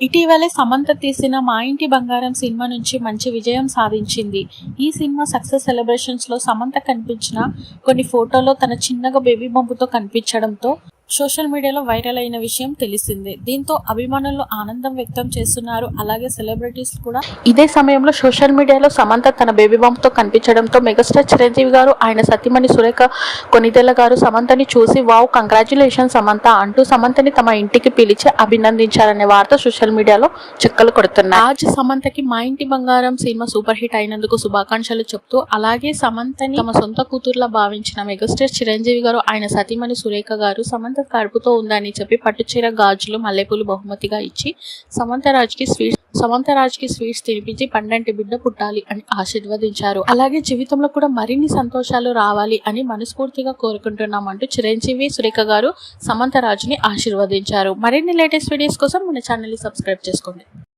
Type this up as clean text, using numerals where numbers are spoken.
ఇటీవలే సమంత తీసిన మా ఇంటి బంగారం సినిమా నుంచి మంచి విజయం సాధించింది. ఈ సినిమా సక్సెస్ సెలబ్రేషన్స్ లో సమంత కనిపించిన కొన్ని ఫోటోలో తన చిన్నగా బేబీ బంపుతో కనిపించడంతో సోషల్ మీడియాలో వైరల్ అయిన విషయం తెలిసిందే. దీంతో అభిమానులు ఆనందం వ్యక్తం చేస్తున్నారు. అలాగే సెలబ్రిటీస్ కూడా. ఇదే సమయంలో సోషల్ మీడియాలో సమంత తన బేబీ బంప్తో కనిపించడంతో మెగాస్టార్ చిరంజీవి గారు, ఆయన సతీమణి సురేఖ కొనిదెల గారు సమంతని చూసి వావ్ కంగ్రాచ్యులేషన్ సమంత అంటూ సమంతని తమ ఇంటికి పిలిచి అభినందించారనే వార్త సోషల్ మీడియాలో చెక్కలు కొడుతున్నాయి. రాజ్ సమంతకి మా ఇంటి బంగారం సినిమా సూపర్ హిట్ అయినందుకు శుభాకాంక్షలు చెప్తూ, అలాగే సమంతని తమ సొంత కూతురులా భావించిన మెగాస్టార్ చిరంజీవి గారు, ఆయన సతీమణి సురేఖ గారు సమంత కడుపుతో ఉందని చెప్పి పట్టుచీర, గాజులు, మల్లెపూలు బహుమతిగా ఇచ్చి సమంతరాజ్కి స్వీట్స్ తినిపించి పండంటి బిడ్డ పుట్టాలి అని ఆశీర్వదించారు. అలాగే జీవితంలో కూడా మరిన్ని సంతోషాలు రావాలి అని మనస్ఫూర్తిగా కోరుకుంటున్నామంటూ చిరంజీవి, సురేఖ గారు సమంతరాజ్ని ఆశీర్వదించారు. మరిన్ని లేటెస్ట్ వీడియోస్ కోసం మన ఛానల్ ని సబ్స్క్రైబ్ చేసుకోండి.